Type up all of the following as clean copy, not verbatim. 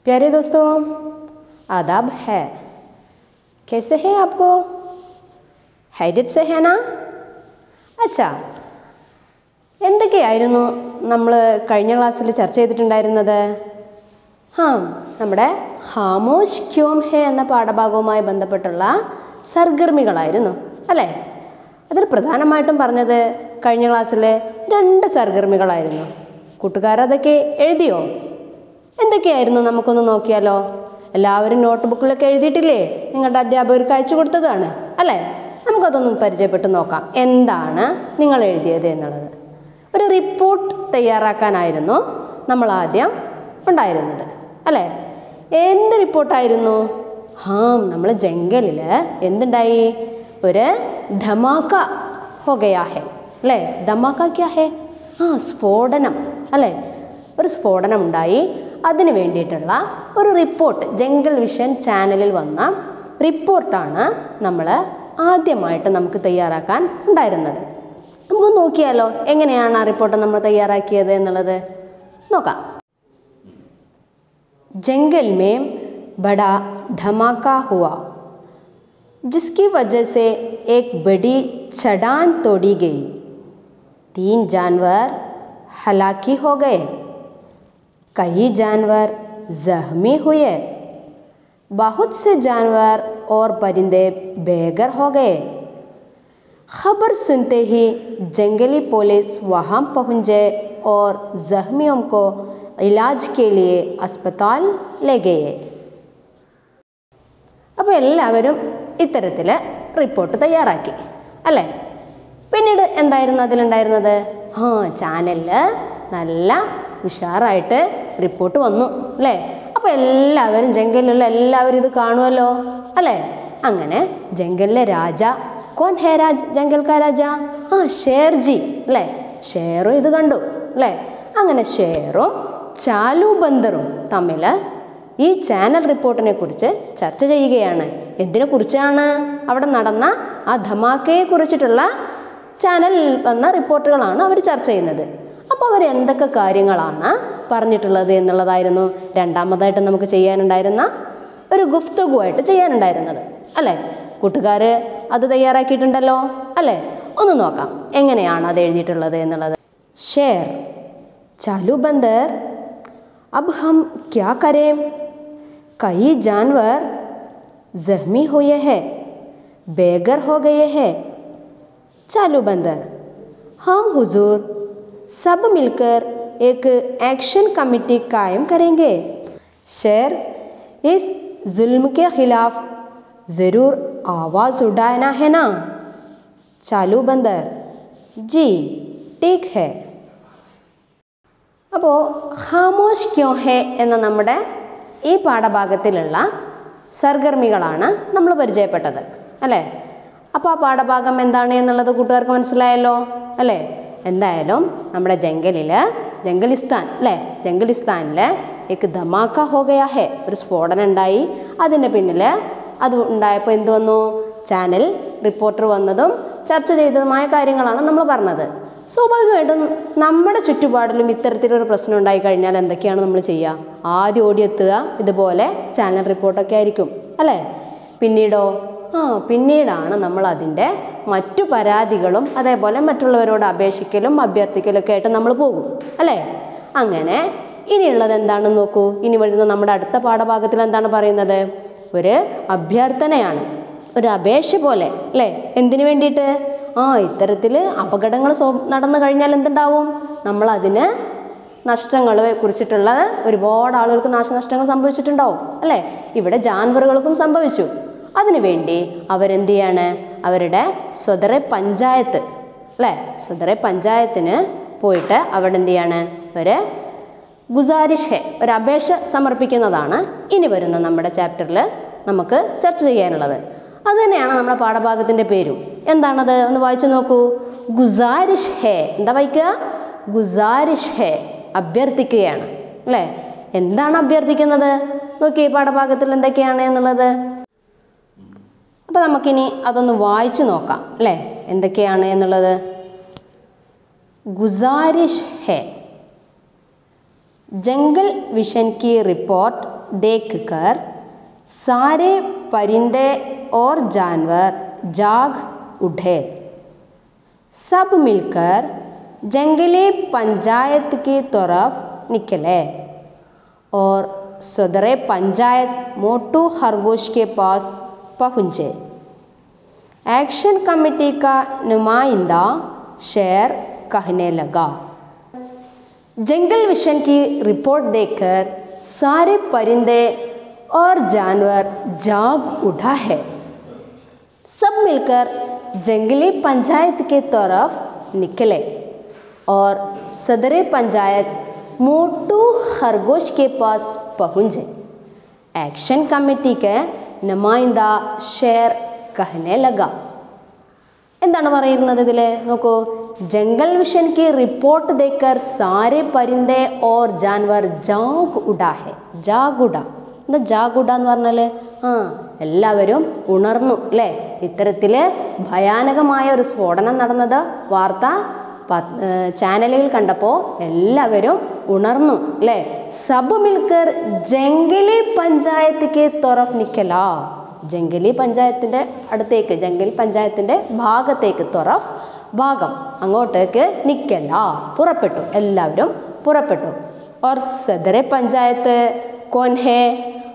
प्यारे दोस्तों, आदाब है। कैसे हैं आपको? हैरियत से है ना? अच्छा, എന്തൊക്കെയായിരുന്നു നമ്മൾ കഴിഞ്ഞ ക്ലാസ്സിൽ ചർച്ച ചെയ്തിട്ടുണ്ടായിരുന്നത്? നമ്മുടെ ഖാമോശ് ക്യോം ഹേ എന്ന പാഠഭാഗവുമായി ബന്ധപ്പെട്ടുള്ള സർഗർമികളായിരുന്നു അല്ലേ? അതിൽ പ്രധാനമായിട്ടും പറഞ്ഞത് കഴിഞ്ഞ ക്ലാസ്സിൽ 2 സർഗർമികളായിരുന്നു. കൂട്ടുകാരതൊക്കെ എഴുതിയോ? എന്തൊക്കെയായിരുന്നു നമുക്കൊന്ന് നോക്കിയാലോ? എല്ലാവരും നോട്ട് ബുക്കിലൊക്കെ എഴുതിയിട്ടില്ലേ? നിങ്ങളുടെ അധ്യാപകർക്ക് അയച്ചു കൊടുത്തതാണ് അല്ലേ? നമുക്കതൊന്ന് പരിചയപ്പെട്ട് നോക്കാം. എന്താണ് നിങ്ങൾ എഴുതിയത് എന്നുള്ളത്. ഒരു റിപ്പോർട്ട് തയ്യാറാക്കാനായിരുന്നു നമ്മൾ ആദ്യം ഉണ്ടായിരുന്നത് അല്ലേ? എന്ത് റിപ്പോർട്ടായിരുന്നു? നമ്മൾ ജംഗലിൽ എന്തുണ്ടായി? ഒരു ധമാക്ക ഹോ ഗയാ ഹെ അല്ലേ? ധമാക്ക ക്യാ ഹെ? സ്ഫോടനം അല്ലേ? ഒരു സ്ഫോടനം ഉണ്ടായി. അതിന് വേണ്ടിയിട്ടുള്ള ഒരു റിപ്പോർട്ട് ജംഗൽ വിഷൻ ചാനലിൽ വന്ന റിപ്പോർട്ടാണ് നമ്മൾ ആദ്യമായിട്ട് നമുക്ക് തയ്യാറാക്കാൻ ഉണ്ടായിരുന്നത്. നമുക്ക് നോക്കിയാലോ എങ്ങനെയാണ് ആ റിപ്പോർട്ട് നമ്മൾ തയ്യാറാക്കിയത് എന്നുള്ളത് നോക്കാം. जंगल में बड़ा धमाका हुआ जिसकी वजह से एक बड़ी चट्टान तोड़ी गई. 3 जानवर हलाकी हो गए. कई जानवर जख्मी हुए. बहुत से जानवर और परिंदे बेघर हो गए. खबर सुनते ही जंगली पुलिस वहाँ पहुँचे और जख्मियों को इलाज के लिए अस्पताल ले गए. അപ്പോൾ എല്ലാവരും ഇത്തരത്തിൽ റിപ്പോർട്ട് തയ്യാറാക്കി അല്ലേ? പിന്നീട് എന്തായിരുന്നു അതിലുണ്ടായിരുന്നത്? ചാനലിൽ നല്ല ഉഷാറായിട്ട് റിപ്പോർട്ട് വന്നു അല്ലേ? അപ്പോൾ എല്ലാവരും ജംഗലിലുള്ള എല്ലാവരും ഇത് കാണുമല്ലോ അല്ലേ? അങ്ങനെ ജംഗലിലെ രാജ, കോൻ ഹേ രാജ് ജംഗൽ കാ രാജ? ഷേർജി അല്ലേ? ഷേറും ഇത് കണ്ടു അല്ലേ? അങ്ങനെ ഷേറും ചാലു ബന്ദറും തമ്മിൽ ഈ ചാനൽ റിപ്പോർട്ടിനെ കുറിച്ച് ചർച്ച ചെയ്യുകയാണ്. എന്തിനെ കുറിച്ചാണ്? അവിടെ നടന്ന ആ ധമാക്കയെ കുറിച്ചിട്ടുള്ള ചാനലിൽ വന്ന റിപ്പോർട്ടുകളാണ് അവർ ചർച്ച ചെയ്യുന്നത്. അപ്പോൾ അവർ എന്തൊക്കെ കാര്യങ്ങളാണ് പറഞ്ഞിട്ടുള്ളത് എന്നുള്ളതായിരുന്നു രണ്ടാമതായിട്ട് നമുക്ക് ചെയ്യാനുണ്ടായിരുന്ന ഒരു ഗുഫ്തഗുവായിട്ട് ചെയ്യാനുണ്ടായിരുന്നത് അല്ലേ? കൂട്ടുകാർ അത് തയ്യാറാക്കിയിട്ടുണ്ടല്ലോ അല്ലേ? ഒന്ന് നോക്കാം എങ്ങനെയാണ് അത് എഴുതിയിട്ടുള്ളത് എന്നുള്ളത്. ഷേർ, चालू बंदर, अब हम क्या करें? कई जानवर जख्मी हुए हैं, बेघर हो गए हैं. चालू बंदर, हम हुजूर सब मिलकर एक एक्शन कमेटी कायम करेंगे. शेर, इस जुल्म के खिलाफ ज़रूर आवाज़ उठाना है ना? चालू बंदर, जी ठीक है. അപ്പോൾ ഖാമോശ് ക്യോ ഹേ എന്ന നമ്മുടെ ഈ പാഠഭാഗത്തിലുള്ള സർഗർമികളാണ് നമ്മൾ പരിചയപ്പെട്ടത് അല്ലേ? അപ്പോൾ ആ പാഠഭാഗം എന്താണ് എന്നുള്ളത് കൂട്ടുകാർക്ക് മനസ്സിലായല്ലോ അല്ലേ? എന്തായാലും നമ്മുടെ ജംഗലിസ്ഥാൻ അല്ലേ? ജംഗലിസ്ഥാനിൽ एक ധമാക്ക ഹോ ഗയാ ഹേ, ഒരു സ്ഫോടനം ഉണ്ടായി. അതിൻ്റെ പിന്നിൽ അത് ഉണ്ടായപ്പോൾ എന്ത് വന്നു? ചാനൽ റിപ്പോർട്ടർ വന്നതും ചർച്ച ചെയ്തതുമായ കാര്യങ്ങളാണ് നമ്മൾ പറഞ്ഞത്. സ്വാഭാവികമായിട്ടും നമ്മുടെ ചുറ്റുപാടിലും ഇത്തരത്തിലൊരു പ്രശ്നം ഉണ്ടായി കഴിഞ്ഞാൽ എന്തൊക്കെയാണ് നമ്മൾ ചെയ്യുക? ആദ്യം ഓടിയെത്തുക ഇതുപോലെ ചാനൽ റിപ്പോർട്ടൊക്കെ ആയിരിക്കും അല്ലേ? പിന്നീടോ? പിന്നീടാണ് നമ്മൾ അതിൻ്റെ മറ്റു പരാതികളും അതേപോലെ മറ്റുള്ളവരോട് അപേക്ഷിക്കലും അഭ്യർത്ഥിക്കലൊക്കെ ആയിട്ട് നമ്മൾ പോകും അല്ലേ? അങ്ങനെ ഇനിയുള്ളത് എന്താണെന്ന് നോക്കൂ. ഇനി വരുന്ന നമ്മുടെ അടുത്ത പാഠഭാഗത്തിൽ എന്താണ് പറയുന്നത്? ഒരു അഭ്യർത്ഥനയാണ്, ഒരു അപേക്ഷ പോലെ അല്ലേ? എന്തിനു വേണ്ടിയിട്ട്? ഇത്തരത്തിൽ അപകടങ്ങൾ നടന്നു കഴിഞ്ഞാൽ എന്തുണ്ടാവും? നമ്മളതിന് നഷ്ടങ്ങളെ കുറിച്ചിട്ടുള്ള ഒരുപാട് ആളുകൾക്ക് നാശനഷ്ടങ്ങൾ സംഭവിച്ചിട്ടുണ്ടാവും അല്ലേ? ഇവിടെ ജാൻവറുകൾക്കും സംഭവിച്ചു. അതിനുവേണ്ടി അവരെന്ത് ചെയ്യാണ്? അവരുടെ സ്വതറ പഞ്ചായത്ത് അല്ലേ? സ്വതറ പഞ്ചായത്തിന് പോയിട്ട് അവിടെ എന്ത് ചെയ്യാണ്? ഒരു ഗുസാരിഷ് ഒരു അപേക്ഷ സമർപ്പിക്കുന്നതാണ് ഇനി വരുന്ന നമ്മുടെ ചാപ്റ്ററിൽ നമുക്ക് ചർച്ച ചെയ്യാനുള്ളത്. അത് തന്നെയാണ് നമ്മുടെ പാഠഭാഗത്തിൻ്റെ പേരും. എന്താണത്? ഒന്ന് വായിച്ചു നോക്കൂ. ഗുസാരിഷ് ഹേ. എന്താ വായിക്കുക? ഗുസാരിഷ് ഹേ, അഭ്യർത്ഥിക്കുകയാണ് അല്ലേ? എന്താണ് അഭ്യർത്ഥിക്കുന്നത്? നോക്കി പാഠഭാഗത്തിൽ എന്തൊക്കെയാണ് എന്നുള്ളത്. അപ്പോൾ നമുക്കിനി അതൊന്ന് വായിച്ചു നോക്കാം അല്ലേ? എന്തൊക്കെയാണ് എന്നുള്ളത്. गुजारिश है, जंगल विशन की रिपोर्ट देखकर सारे परिंदे और जानवर जाग उठे। सब मिलकर जंगली पंचायत की तरफ निकले और सदर पंचायत मोटू खरगोश के पास पहुँचे। एक्शन कमेटी का नुमाइंदा शेर कहने लगा, जंगल मिशन की रिपोर्ट देखकर सारे परिंदे और जानवर जाग उठा है। सब मिलकर जंगली पंचायत के तरफ निकले और सदर पंचायत मोटू खरगोश के पास पहुँचे। एक्शन कमेटी के नुमाइंदा शेर कहने लगा, എന്താണ് പറയുന്നത് ഇതിൽ നോക്കൂ, ജംഗൽ മിഷൻ की रिपोर्ट देखकर सारे परिंदे और जानवर जाग उड़ा है। जाग उड़ा എന്താ ജാഗ് ഉഡ എന്ന് പറഞ്ഞാൽ എല്ലാവരും ഉണർന്നു അല്ലേ. ഇത്തരത്തിൽ ഭയാനകമായ ഒരു സ്ഫോടനം നടന്നത് വാർത്ത ചാനലുകൾ കണ്ടപ്പോൾ എല്ലാവരും ഉണർന്നു അല്ലേ. സബ് മിൽക്കർ ജംഗലി പഞ്ചായത്ത് കെ തൊറഫ് നിക്കല, ജംഗലി പഞ്ചായത്തിൻ്റെ അടുത്തേക്ക്, ജംഗലി പഞ്ചായത്തിൻ്റെ ഭാഗത്തേക്ക്, തൊറഫ് ഭാഗം, അങ്ങോട്ടേക്ക് നിക്കല പുറപ്പെട്ടു, എല്ലാവരും പുറപ്പെട്ടു. और सदर पंचायत कौन है?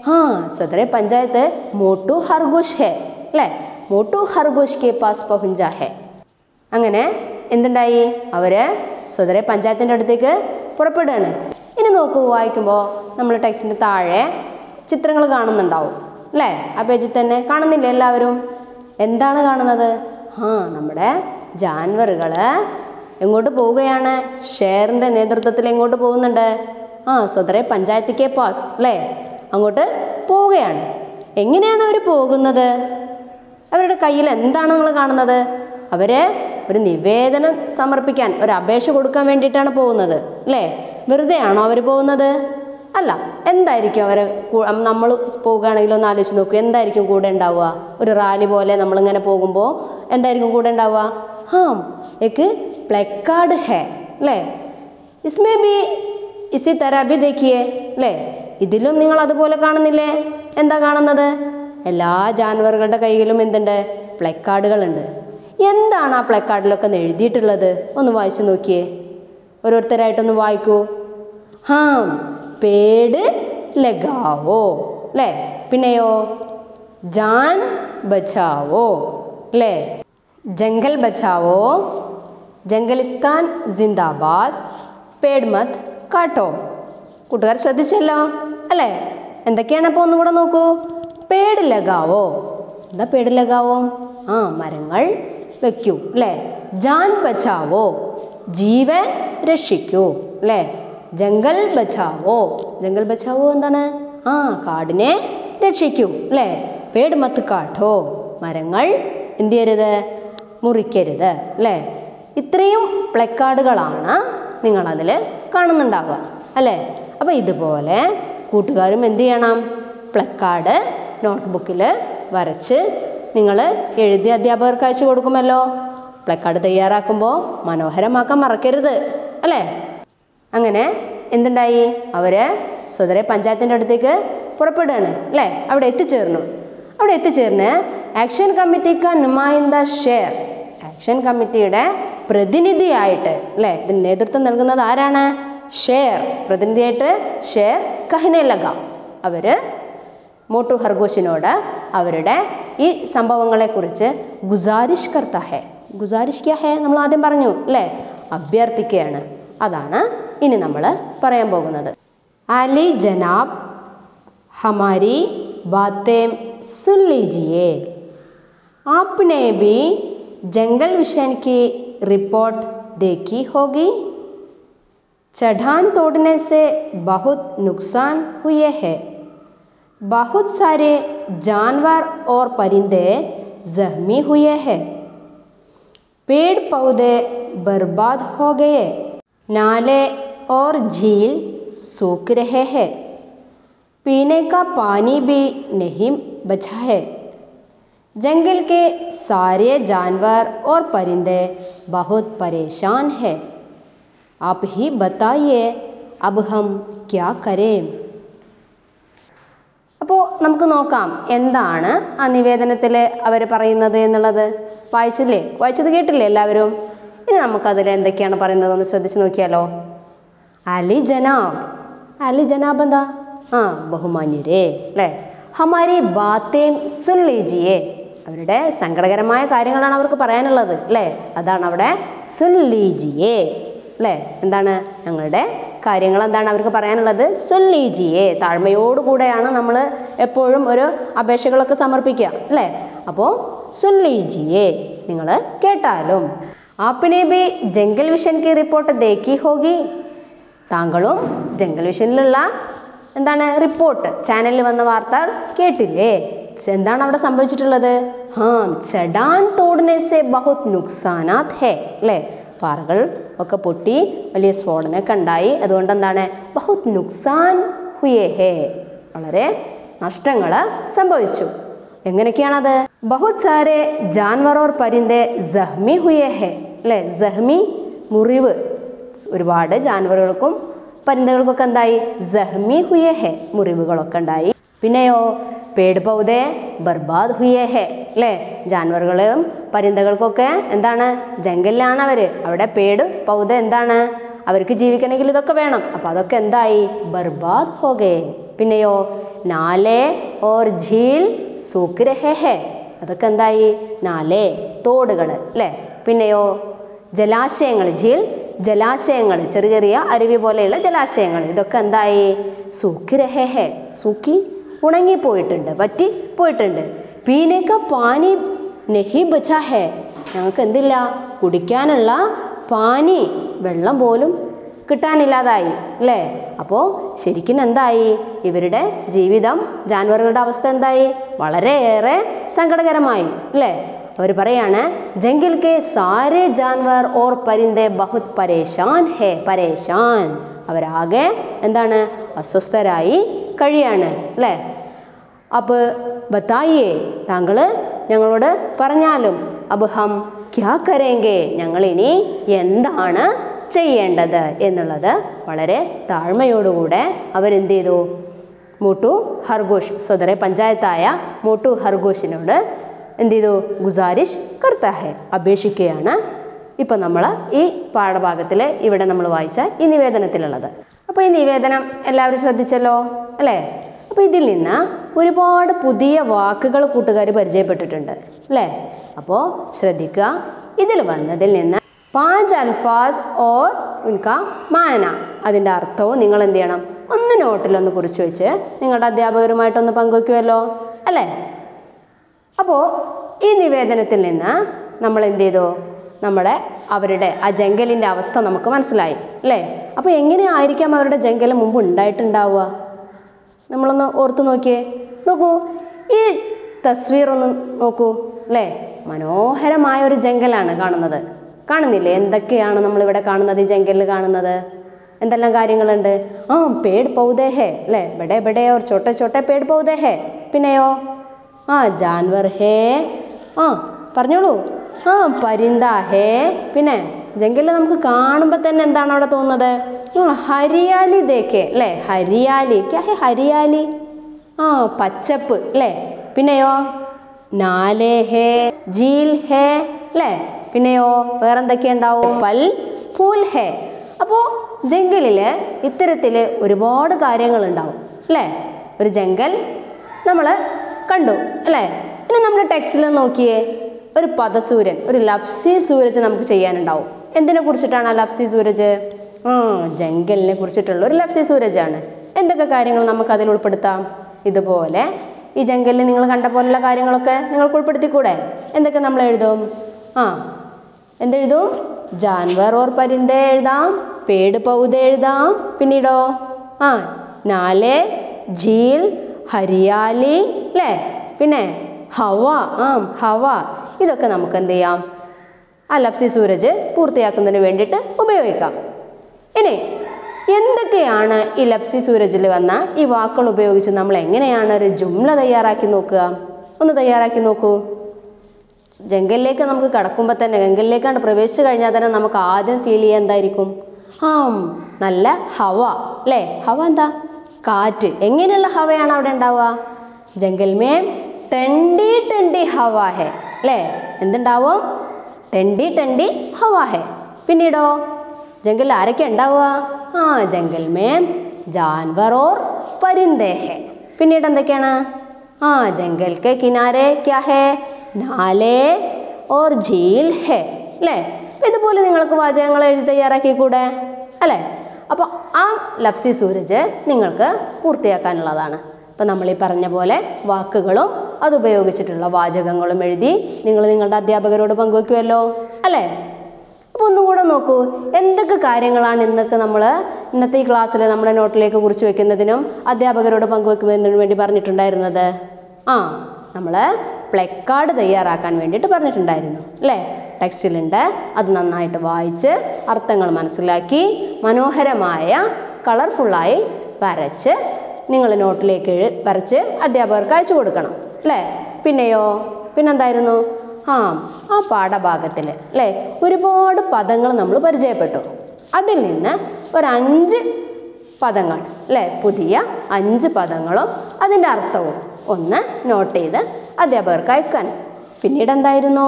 हाँ, सदर पंचायत मोटू खरगोश है അല്ലേ. മോട്ടു ഖർഗോഷ് കെ പാസ് പഹുഞ്ച ഹെ. അങ്ങനെ എന്തുണ്ടായി, അവർ സദർ പഞ്ചായത്തിൻ്റെ അടുത്തേക്ക് പുറപ്പെടുകയാണ്. ഇനി നോക്കൂ, വായിക്കുമ്പോൾ നമ്മൾ ടെക്സ്റ്റിൻ്റെ താഴെ ചിത്രങ്ങൾ കാണുന്നുണ്ടാവും അല്ലേ. ആ പേജിൽ തന്നെ കാണുന്നില്ലേ എല്ലാവരും? എന്താണ് കാണുന്നത്? നമ്മുടെ ജാൻവറുകൾ എങ്ങോട്ട് പോവുകയാണ്? ഷെയറിൻ്റെ നേതൃത്വത്തിൽ എങ്ങോട്ട് പോകുന്നുണ്ട്? സദർ പഞ്ചായത്ത് കെ പാസ് അല്ലേ, അങ്ങോട്ട് പോവുകയാണ്. എങ്ങനെയാണ് അവർ പോകുന്നത്? അവരുടെ കയ്യിൽ എന്താണ് നിങ്ങൾ കാണുന്നത്? അവർ ഒരു നിവേദനം സമർപ്പിക്കാൻ, ഒരു അപേക്ഷ കൊടുക്കാൻ വേണ്ടിയിട്ടാണ് പോകുന്നത് അല്ലേ. വെറുതെ ആണോ അവർ പോകുന്നത്? അല്ല. എന്തായിരിക്കും അവർ, നമ്മൾ പോവുകയാണെങ്കിൽ ഒന്ന് ആലോചിച്ച് നോക്കൂ, എന്തായിരിക്കും കൂടെ ഉണ്ടാവുക? ഒരു റാലി പോലെ നമ്മളിങ്ങനെ പോകുമ്പോൾ എന്തായിരിക്കും കൂടെ ഉണ്ടാവുക? एक प्लेकार्ड है അല്ലേ. इसमें भी इसी तरह भी देखिए അല്ലേ. ഇതിലും നിങ്ങൾ അതുപോലെ കാണുന്നില്ലേ? എന്താ കാണുന്നത്? എല്ലാ ജാൻവറുകളുടെ കയ്യിലും എന്തുണ്ട്? പ്ലെക്കാർഡുകളുണ്ട്. എന്താണ് ആ പ്ലെക്കാർഡിലൊക്കെ എഴുതിയിട്ടുള്ളത്? ഒന്ന് വായിച്ചു നോക്കിയേ, ഓരോരുത്തരായിട്ടൊന്ന് വായിക്കൂ. പേട് ലഗാവോ അല്ലേ, പിന്നെയോ ജാൻ ബച്ചാവോ അല്ലേ, ജംഗൽ ബച്ചാവോ, ജംഗലിസ്ഥാൻ സിന്ദാബാദ്, പേട് മത് കാട്ടോ. കൂട്ടുകാർ ശ്രദ്ധിച്ചല്ലോ അല്ലേ? എന്തൊക്കെയാണ് അപ്പോൾ ഒന്നും കൂടെ നോക്കൂ. പേട് ലഗാവോ, എന്താ പേട് ലഗാവോ? മരങ്ങൾ വയ്ക്കൂ അല്ലേ. ജാൻ ബച്ചാവോ, ജീവൻ രക്ഷിക്കൂ അല്ലേ. ജംഗൽ ബച്ചാവോ, ജംഗൽ ബച്ചാവോ എന്താണ്? കാടിനെ രക്ഷിക്കൂ അല്ലേ. പേട് മത്ത് കാട്ടോ, മരങ്ങൾ എന്ത് ചെയ്യരുത്? മുറിക്കരുത് അല്ലേ. ഇത്രയും പ്ലെക്കാർഡുകളാണ് നിങ്ങളതിൽ കാണുന്നുണ്ടാവുക അല്ലേ. അപ്പോൾ ഇതുപോലെ കൂട്ടുകാരും എന്ത് ചെയ്യണം? പ്ലെക്കാർഡ് നോട്ട്ബുക്കിൽ വരച്ച് നിങ്ങൾ എഴുതി അധ്യാപകർക്ക് അയച്ചു കൊടുക്കുമല്ലോ. പ്ലെക്കാർഡ് തയ്യാറാക്കുമ്പോൾ മനോഹരമാക്കാൻ മറക്കരുത് അല്ലേ. അങ്ങനെ എന്തുണ്ടായി, അവർ സദർ പഞ്ചായത്തിൻ്റെ അടുത്തേക്ക് പുറപ്പെടുകയാണ് അല്ലേ. അവിടെ എത്തിച്ചേർന്ന് ആക്ഷൻ കമ്മിറ്റിക്ക് നുമായിന്ദ ഷെയർ, ആക്ഷൻ കമ്മിറ്റിയുടെ പ്രതിനിധിയായിട്ട് അല്ലേ, ഇതിന് നേതൃത്വം നൽകുന്നത് ആരാണ്? ഷെയർ. പ്രതിനിധിയായിട്ട് ഷെയർ കഹ്നെ ലഗ, അവർ മോട്ടു ഖർഗോഷിനോട് അവരുടെ ഈ സംഭവങ്ങളെക്കുറിച്ച് ഗുസാരിഷ് കർത്ത ഹെ. ഗുസാരിഷ് ക്യാ ഹെ? നമ്മൾ ആദ്യം പറഞ്ഞു അല്ലേ, അഭ്യർത്ഥിക്കുകയാണ്. അതാണ് ഇനി നമ്മൾ പറയാൻ പോകുന്നത്. അലി ജനാബ് ഹമാരി ബാतें सुन लीजिए. आपने भी जंगल मिशन की रिपोर्ट देखी होगी. चट्टान तोड़ने से बहुत नुकसान हुए हैं. बहुत सारे जानवर और परिंदे जख्मी हुए हैं. पेड़ पौधे बर्बाद हो गए. नाले और झील सूख रहे हैं. पीने का पानी भी नहीं बचा है. जंगल के सारे जानवर और परिंदे बहुत परेशान हैं. आप ही बताइए अब हम क्या करें. നമുക്ക് നോക്കാം എന്താണ് ആ നിവേദനത്തിൽ അവർ പറയുന്നത് എന്നുള്ളത്. വായിച്ചത് കേട്ടില്ലേ എല്ലാവരും? ഇനി നമുക്കതിൽ എന്തൊക്കെയാണ് പറയുന്നത് ഒന്ന് ശ്രദ്ധിച്ച് നോക്കിയാലോ. അലി ജനാബ് എന്താ? ബഹുമാന്യരേ അല്ലേ. ഹമാരി ബാത്തേം സുൻ ലീജിയേ. അവരുടെ സങ്കടകരമായ കാര്യങ്ങളാണ് അവർക്ക് പറയാനുള്ളത് അല്ലേ. അതാണ് അവിടെ സുൻ ലീജിയേ അല്ലേ. എന്താണ് ഞങ്ങളുടെ കാര്യങ്ങൾ എന്താണ് അവർക്ക് പറയാനുള്ളത്? സുൻ ലീജിയേ. താഴ്മയോടുകൂടെയാണ് നമ്മൾ എപ്പോഴും ഒരു അപേക്ഷകളൊക്കെ സമർപ്പിക്കുക അല്ലേ. അപ്പോൾ സുൻ ലീജിയേ, നിങ്ങൾ കേട്ടാലും. ആപ്പിനെ ബി ജംഗൽ വിഷൻ കി റിപ്പോർട്ട് ദേഖി ഹോഗി. താങ്കളും ജംഗൽ വിഷനിലുള്ള എന്താണ് റിപ്പോർട്ട്, ചാനലിൽ വന്ന വാർത്ത കേട്ടില്ലേ? എന്താണ് അവിടെ സംഭവിച്ചിട്ടുള്ളത്? ചടാൻ തോടനെ സെ ബഹുത് നുക്സാനാത് ഹേ അല്ലേ. പാറകൾ ഒക്കെ പൊട്ടി വലിയ സ്ഫോടനമൊക്കെ ഉണ്ടായി. അതുകൊണ്ട് എന്താണ്? ബഹുത് നുക്സാൻ ഹുയേ ഹേ, വളരെ നഷ്ടങ്ങൾ സംഭവിച്ചു. എങ്ങനെയൊക്കെയാണത്? ബഹുത് സാരെ ജാൻവർ ഓർ പരിന്ദേ സഹ്മി ഹുയേ ഹേ അല്ലേ. സഹ്മി മുറിവ്, ഒരുപാട് ജാൻവറുകൾക്കും പരിന്തകൾക്കൊക്കെ എന്തായി? സഹ്മി ഹുയേ ഹേ, മുറിവുകളൊക്കെ ഉണ്ടായി. പിന്നെയോ പേട് പൗധേ ബർബാദ് ഹുയേ ഹേ അല്ലേ. ജാൻവറുകളും പരിന്തകൾക്കൊക്കെ എന്താണ്? ജംഗലിലാണ് അവർ. അവിടെ പേട് പൗധ എന്താണ്? അവർക്ക് ജീവിക്കണമെങ്കിൽ ഇതൊക്കെ വേണം. അപ്പം അതൊക്കെ എന്തായി? ബർബാദ് ഹോഗേ. പിന്നെയോ നാലേ ഓർ ഝീൽ സൂക്ക് രഹേ ഹേ, അതൊക്കെ എന്തായി? നാലേ തോടുകൾ അല്ലേ. പിന്നെയോ ജലാശയങ്ങൾ, ഝീൽ ജലാശയങ്ങൾ, ചെറിയ ചെറിയ അരുവി പോലെയുള്ള ജലാശയങ്ങൾ, ഇതൊക്കെ എന്തായി? സൂക്കി രഹേ ഹേ, സൂക്കി ഉണങ്ങിപ്പോയിട്ടുണ്ട്, വറ്റി പോയിട്ടുണ്ട്. പീനേക്ക പാനി നെഹി ബച്ചാ ഹേ, ഞങ്ങൾക്ക് എന്തില്ല? കുടിക്കാനുള്ള പാനി, വെള്ളം പോലും കിട്ടാനില്ലാതായി അല്ലേ. അപ്പോൾ ശരിക്കും എന്തായി? ഇവരുടെ ജീവിതം, ജാൻവറുകളുടെ അവസ്ഥ എന്തായി? വളരെയേറെ സങ്കടകരമായി അല്ലേ. അവർ പറയാണ് ജംഗിൽ കെ സാരേ ജാൻവർ ഓർ പരിന്ദേ ബഹുത് പരേശാൻ ഹേ, പരേശാൻ, അവരാകെ എന്താണ്? അസ്വസ്ഥരായി കഴിയാണ് അല്ലേ. അബ് ബതായിയേ, താങ്കൾ ഞങ്ങളോട് പറഞ്ഞാലും. അബ് ഹം ക്യാ കരേങ്കെ, ഞങ്ങളിനി എന്താണ് ചെയ്യേണ്ടത് എന്നുള്ളത് വളരെ താഴ്മയോടുകൂടെ അവരെന്ത് ചെയ്തു? മോട്ടു ഹർഗോഷ്, സ്വതറേ പഞ്ചായത്തായ മോട്ടു ഹർഗോഷിനോട് എന്ത് ചെയ്തു? ഗുസാരിഷ് കർത്താ ഹേ, അപേക്ഷിക്കുകയാണ്. ഇപ്പം നമ്മൾ ഈ പാഠഭാഗത്തിൽ ഇവിടെ നമ്മൾ വായിച്ച ഈ നിവേദനത്തിലുള്ളത്. അപ്പോൾ ഈ നിവേദനം എല്ലാവരും ശ്രദ്ധിച്ചല്ലോ അല്ലേ. അപ്പോൾ ഇതിൽ നിന്ന് ഒരുപാട് പുതിയ വാക്കുകൾ കൂട്ടുകാർ പരിചയപ്പെട്ടിട്ടുണ്ട് അല്ലേ. അപ്പോൾ ശ്രദ്ധിക്കുക, ഇതിൽ വന്നതിൽ നിന്ന് 5 അൽഫാസ് ഓർ ഉൻകാ മാന, അതിൻ്റെ അർത്ഥവും നിങ്ങൾ എന്ത് ചെയ്യണം? ഒന്ന് നോട്ടിലൊന്ന് കുറിച്ച് വെച്ച് നിങ്ങളുടെ അധ്യാപകരുമായിട്ടൊന്ന് പങ്കുവയ്ക്കുമല്ലോ അല്ലേ. അപ്പോൾ ഈ നിവേദനത്തിൽ നിന്ന് നമ്മൾ എന്ത് ചെയ്തു? അവരുടെ ആ ജംഗലിൻ്റെ അവസ്ഥ നമുക്ക് മനസ്സിലായി അല്ലേ. അപ്പോൾ എങ്ങനെയായിരിക്കാം അവരുടെ ജംഗലം മുമ്പ് ഉണ്ടായിട്ടുണ്ടാവുക? നമ്മളൊന്ന് ഓർത്ത് നോക്കൂ, ഈ തസ്വീർ ഒന്ന് നോക്കൂ അല്ലേ. മനോഹരമായ ഒരു ജംഗലാണ് കാണുന്നില്ലേ? എന്തൊക്കെയാണ് നമ്മളിവിടെ കാണുന്നത്? ഈ ജംഗലിൽ കാണുന്നത് എന്തെല്ലാം കാര്യങ്ങളുണ്ട്? പേട് പൗധേ ഹേ അല്ലേ. ബഡേ ബഡേ ഓർ ചോട്ടെ ചോട്ടെ പേട് പൗധേ ഹേ. പിന്നെയോ ജാൻവർ ഹേ, പറഞ്ഞോളൂ. പരിന്ദ ഹേ. പിന്നെ ജംഗലിൽ നമുക്ക് കാണുമ്പോൾ തന്നെ എന്താണ് അവിടെ തോന്നുന്നത്? ഹരിയാലി ദേഖേ അല്ലേ. ഹരിയാലി, ക്യാ ഹേ ഹരിയാലി? പച്ചപ്പ് അല്ലേ. പിന്നെയോ നാലേ ഹേ, ജീൽ ഹേ അല്ലേ. പിന്നെയോ വേറെന്തൊക്കെ ഉണ്ടാവും? പൽ ഫൂൽ ഹേ. അപ്പോൾ ജംഗലിൽ ഇത്തരത്തിൽ ഒരുപാട് കാര്യങ്ങളുണ്ടാവും അല്ലേ. ഒരു ജംഗൽ നമ്മൾ കണ്ടു അല്ലേ. ഇനി നമ്മുടെ ടെക്സ്റ്റിൽ നോക്കിയേ, ഒരു പദസൂരൻ, ഒരു ലഫ്സി സൂരജ് നമുക്ക് ചെയ്യാനുണ്ടാവും. എന്തിനെ കുറിച്ചിട്ടാണ് ആ ലഫ്സി സൂരജ്? ജംഗലിനെ കുറിച്ചിട്ടുള്ള ഒരു ലഫ്സി സൂരജാണ്. എന്തൊക്കെ കാര്യങ്ങൾ നമുക്ക് അതിൽ ഉൾപ്പെടുത്താം? ഇതുപോലെ ഈ ജംഗലിൽ നിങ്ങൾ കണ്ട പോലുള്ള കാര്യങ്ങളൊക്കെ നിങ്ങൾക്ക് ഉൾപ്പെടുത്തിക്കൂടെ? എന്തൊക്കെ നമ്മൾ എഴുതും? എന്തെഴുതും? ജാൻവർ ഓർ പരിന്ദേ എഴുതാം, പേട് പൗധ എഴുതാം. പിന്നീടോ നാലേ ഝീൽ, ഹരിയാലി അല്ലേ. പിന്നെ ഹവ, ഹവ. ഇതൊക്കെ നമുക്ക് എന്ത് ചെയ്യാം? ആ ലഫ്സി സൂരജ് പൂർത്തിയാക്കുന്നതിന് വേണ്ടിയിട്ട് ഉപയോഗിക്കാം. ഇനി എന്തൊക്കെയാണ് ഈ ലഫ്സി സൂരജിൽ വന്ന ഈ വാക്കുകൾ ഉപയോഗിച്ച് നമ്മൾ എങ്ങനെയാണ് ഒരു ജുംല തയ്യാറാക്കി നോക്കുക? ഒന്ന് തയ്യാറാക്കി നോക്കൂ. ജംഗലിലേക്ക് നമുക്ക് കടക്കുമ്പോൾ തന്നെ, ജംഗലിലേക്കാണ്ട് പ്രവേശിച്ചു കഴിഞ്ഞാൽ തന്നെ നമുക്ക് ആദ്യം ഫീൽ ചെയ്യുക എന്തായിരിക്കും? നല്ല ഹവ അല്ലേ. ഹവ എന്താ? കാറ്റ്. എങ്ങനെയുള്ള ഹവയാണ് അവിടെ ഉണ്ടാവുക? ജംഗൽ മേ ടണ്ടി ടണ്ടി ഹവാ ഹെ അല്ലേ? എന്തുണ്ടാവും? ടണ്ടി ടണ്ടി ഹവാ ഹെ. പിന്നീടോ ജംഗലിൽ ആരൊക്കെ ഉണ്ടാവുക? ജംഗൽ മേ ജാൻവർ ഓർ പരിന്ദേ ഹെ. പിന്നീട് എന്തൊക്കെയാണ്? ജംഗൽ കെ കിനാരെ ക്യാ ഹെ? നാലേ ഓർ झील ഹെ അല്ലേ? അപ്പം ഇതുപോലെ നിങ്ങൾക്ക് വാചകങ്ങൾ എഴുതി തയ്യാറാക്കിക്കൂടെ അല്ലേ? അപ്പോൾ ആ ലഫ്സി സൂരജ് നിങ്ങൾക്ക് പൂർത്തിയാക്കാനുള്ളതാണ്. അപ്പം നമ്മൾ ഈ പറഞ്ഞ പോലെ വാക്കുകളും അതുപയോഗിച്ചിട്ടുള്ള വാചകങ്ങളും എഴുതി നിങ്ങൾ നിങ്ങളുടെ അധ്യാപകരോട് പങ്കുവയ്ക്കുമല്ലോ അല്ലേ? അപ്പോൾ ഒന്നുകൂടെ നോക്കൂ, എന്തൊക്കെ കാര്യങ്ങളാണ് ഇന്നത്തെ ഈ ക്ലാസ്സിൽ നമ്മുടെ നോട്ടിലേക്ക് കുറിച്ച് വെക്കുന്നതിനും അധ്യാപകരോട് പങ്കുവെക്കുന്നതിനും വേണ്ടി പറഞ്ഞിട്ടുണ്ടായിരുന്നത്? നമ്മൾ പ്ലക്കാർഡ് തയ്യാറാക്കാൻ വേണ്ടിയിട്ട് പറഞ്ഞിട്ടുണ്ടായിരുന്നു അല്ലേ? ടെക്സ്റ്റിലുണ്ട്, അത് നന്നായിട്ട് വായിച്ച് അർത്ഥങ്ങൾ മനസ്സിലാക്കി മനോഹരമായ കളർഫുള്ളായി വരച്ച് നിങ്ങൾ നോട്ടിലേക്ക് വരച്ച് അധ്യാപകർക്ക് അയച്ചു കൊടുക്കണം അല്ലേ? പിന്നെന്തായിരുന്നു? ആ പാഠഭാഗത്തിൽ അല്ലേ ഒരുപാട് പദങ്ങൾ നമ്മൾ പരിചയപ്പെട്ടു. അതിൽ നിന്ന് ഒരു 5 പദങ്ങൾ അല്ലേ, പുതിയ 5 പദങ്ങളും അതിൻ്റെ അർത്ഥവും ഒന്ന് നോട്ട് ചെയ്ത് അധ്യാപകർക്ക് അയക്കാൻ. പിന്നീട് എന്തായിരുന്നു?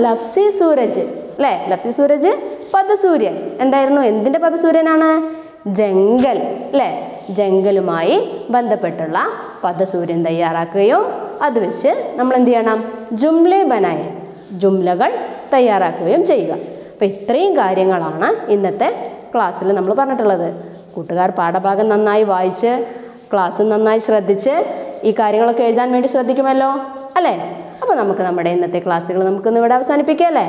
ലഫ്സി സൂരജ് അല്ലേ? ലഫ്സി സൂരജ് പദസൂര്യൻ. എന്തായിരുന്നു? എന്തിൻ്റെ പദസൂര്യനാണ്? ജംഗൽ അല്ലേ? ജംഗലുമായി ബന്ധപ്പെട്ടുള്ള പദസൂര്യൻ തയ്യാറാക്കുകയും അത് വെച്ച് നമ്മൾ എന്ത് ചെയ്യണം? ജുംലെ ബനായ ജുംലകൾ തയ്യാറാക്കുകയും ചെയ്യുക. അപ്പോൾ ഇത്രയും കാര്യങ്ങളാണ് ഇന്നത്തെ ക്ലാസ്സിൽ നമ്മൾ പറഞ്ഞിട്ടുള്ളത്. കൂട്ടുകാർ പാഠഭാഗം നന്നായി വായിച്ച് ക്ലാസ് നന്നായി ശ്രദ്ധിച്ച് ഈ കാര്യങ്ങളൊക്കെ എഴുതാൻ വേണ്ടി ശ്രദ്ധിക്കുമല്ലോ അല്ലേ? അപ്പോൾ നമുക്ക് നമ്മുടെ ഇന്നത്തെ ക്ലാസ്സുകൾ നമുക്കിന്ന് ഇവിടെ അവസാനിപ്പിക്കാം അല്ലേ?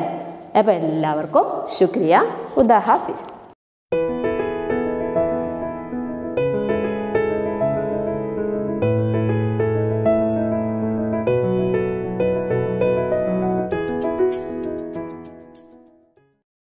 അപ്പോൾ എല്ലാവർക്കും ശുക്രിയ. ഖുദാ ഹാഫിസ്.